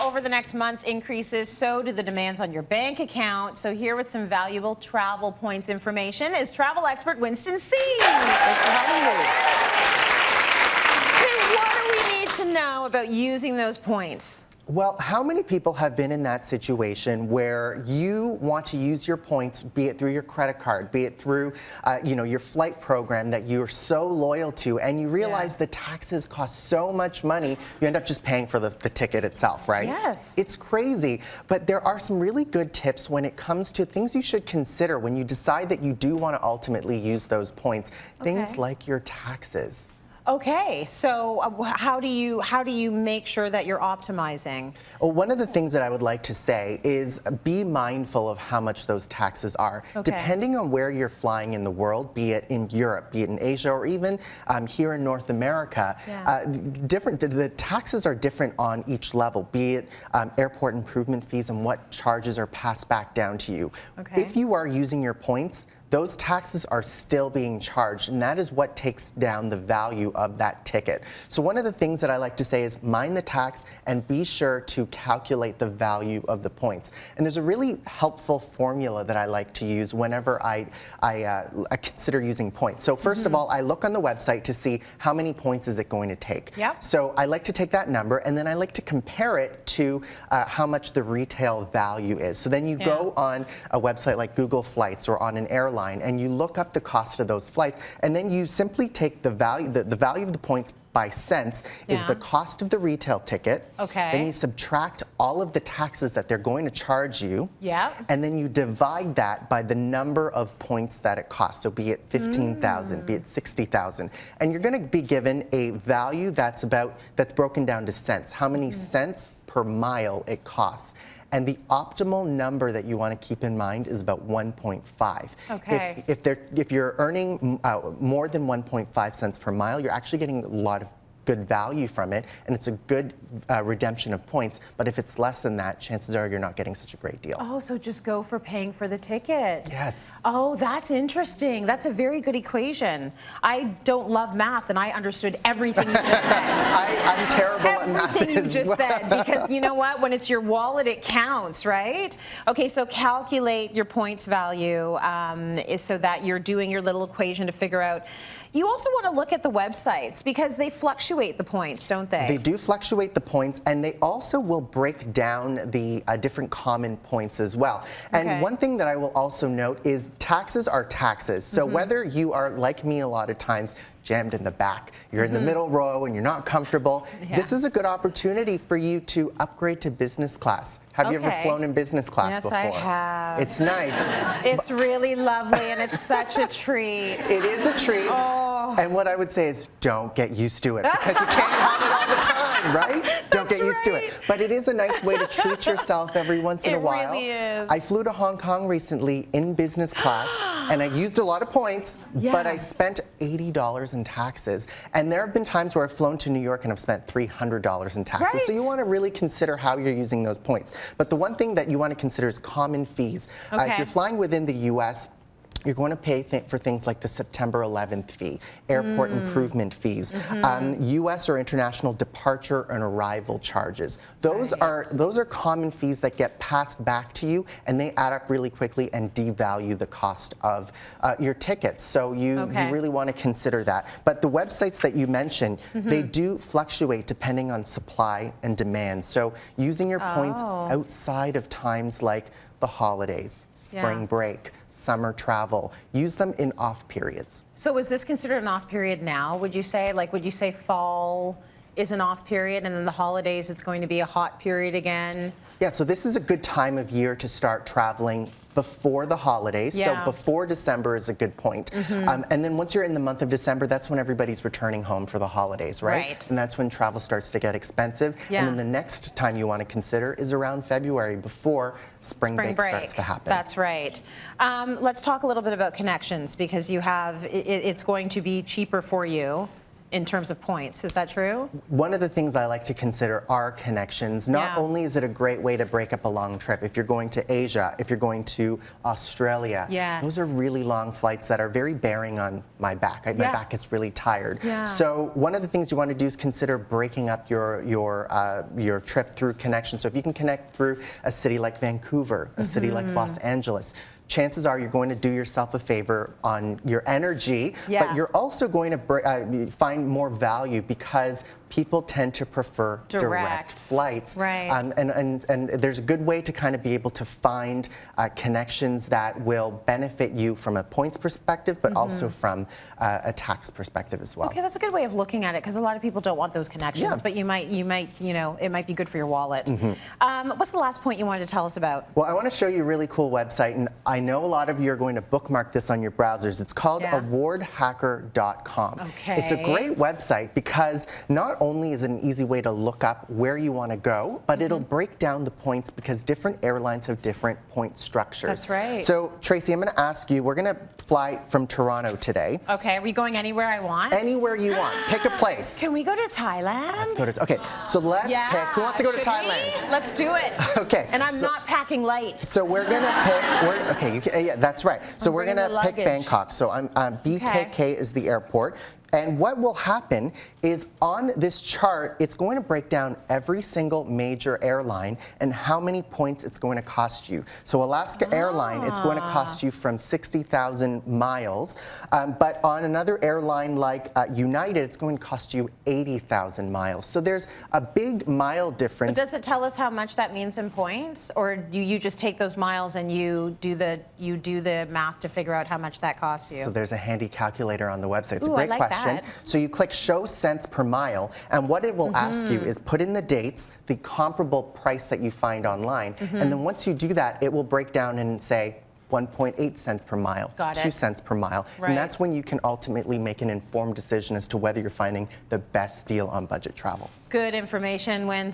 over the next month increases, so do the demands on your bank account. So here with some valuable travel points information is travel expert Winston Sih. Thanks for having me. What do we need to know about using those points? Well, how many people have been in that situation where you want to use your points, be it through your credit card, be it through your flight program that you're so loyal to, and you realize the taxes cost so much money, you end up just paying for the ticket itself, right? Yes. It's crazy, but there are some really good tips when it comes to things you should consider when you decide that you do want to ultimately use those points. Things like your taxes. Okay, so how do you make sure that you're optimizing? Well, one of the things that I would like to say is be mindful of how much those taxes are. Depending on where you're flying in the world, be it in Europe, be it in Asia, or even here in North America, the taxes are different on each level, be it airport improvement fees and what charges are passed back down to you. If you are using your points, those taxes are still being charged, and that is what takes down the value of that ticket. So one of the things that I like to say is mind the tax and be sure to calculate the value of the points. And there's a really helpful formula that I like to use whenever I consider using points. So first of all, I look on the website to see how many points is it going to take. So I like to take that number, and then I like to compare it to how much the retail value is. So then you go on a website like Google Flights or on an airline, and you look up the cost of those flights, and then you simply take the value, the value of the points by cents is the cost of the retail ticket. Then you subtract all of the taxes that they're going to charge you. And then you divide that by the number of points that it costs. So be it 15,000, be it 60,000. And you're going to be given a value that's broken down to cents. How many cents per mile it costs. And the optimal number that you want to keep in mind is about 1.5. If you're earning more than 1.5 cents per mile, you're actually getting a lot of good value from it, and it's a good redemption of points. But if it's less than that, chances are you're not getting such a great deal. Oh, so just go for paying for the ticket. Yes. Oh, that's interesting. That's a very good equation. I don't love math, and I understood everything you just said. I'm terrible at math. Everything you just said, because you know what? When it's your wallet, it counts, right? Okay, so calculate your points value is so that you're doing your little equation to figure out. You also want to look at the websites because they fluctuate the points, don't they? They do fluctuate the points, and they also will break down the different common points as well. And one thing that I will also note is taxes are taxes. So whether you are like me a lot of times, jammed in the back, you're in the middle row and you're not comfortable, this is a good opportunity for you to upgrade to business class. Have you ever flown in business class before? Yes, I have. It's nice. It's really lovely, and it's such a treat. It is a treat. And what I would say is don't get used to it, because you can't have it all the time, right? Don't get used to it. But it is a nice way to treat yourself every once in a while. It really is. I flew to Hong Kong recently in business class, and I used a lot of points, but I spent $80 in taxes. And there have been times where I've flown to New York and I've spent $300 in taxes. So you want to really consider how you're using those points. But the one thing that you want to consider is common fees. If you're flying within the U.S., you're going to pay for things like the September 11th fee, airport improvement fees, U.S. or international departure and arrival charges. Those are common fees that get passed back to you, and they add up really quickly and devalue the cost of your tickets. So you really want to consider that. But the websites that you mentioned, they do fluctuate depending on supply and demand. So using your points outside of times like the holidays, spring break, summer travel. Use them in off periods. So is this considered an off period now, would you say? Like, would you say fall is an off period, and then the holidays it's going to be a hot period again? Yeah, so this is a good time of year to start traveling before the holidays. So before December is a good point. And then once you're in the month of December, that's when everybody's returning home for the holidays, right? And that's when travel starts to get expensive. And then the next time you want to consider is around February, before spring break starts to happen. That's right. Let's talk a little bit about connections, because you have, it's going to be cheaper for you in terms of points. Is that true? One of the things I like to consider are connections. Not only is it a great way to break up a long trip, if you're going to Asia, if you're going to Australia, those are really long flights that are very bearing on my back. My back gets really tired. So one of the things you want to do is consider breaking up your trip through connections. So if you can connect through a city like Vancouver, a city like Los Angeles, chances are you're going to do yourself a favor on your energy, but you're also going to find more value because people tend to prefer direct flights. And there's a good way to kind of be able to find connections that will benefit you from a points perspective, but also from a tax perspective as well. Okay, that's a good way of looking at it because a lot of people don't want those connections, but you might, it might be good for your wallet. What's the last point you wanted to tell us about? Well, I want to show you a really cool website, and I know a lot of you are going to bookmark this on your browsers. It's called awardhacker.com. It's a great website because not only is it an easy way to look up where you want to go, but it'll break down the points because different airlines have different point structures. That's right. So, Tracy, I'm going to ask you, we're going to fly from Toronto today. Okay, are we going anywhere I want? Anywhere you want. Pick a place. Can we go to Thailand? Let's go to, okay, so let's pick. Who wants to go to Thailand? Let's do it. Okay. And I'm not packing light. So we're going to pick, yeah, that's right. So we're going to pick Bangkok. So BKK is the airport. And what will happen is on this chart, it's going to break down every single major airline and how many points it's going to cost you. So Alaska Airline, it's going to cost you from 60,000 miles. But on another airline like United, it's going to cost you 80,000 miles. So there's a big mile difference. But does it tell us how much that means in points? Or do you just take those miles and you do the math to figure out how much that costs you? So there's a handy calculator on the website. It's a great I like question. That. So you click show cents per mile, and what it will ask you is put in the dates, the comparable price that you find online, and then once you do that, it will break down and say 1.8 cents per mile, 2 cents per mile. And that's when you can ultimately make an informed decision as to whether you're finding the best deal on budget travel. Good information, Win.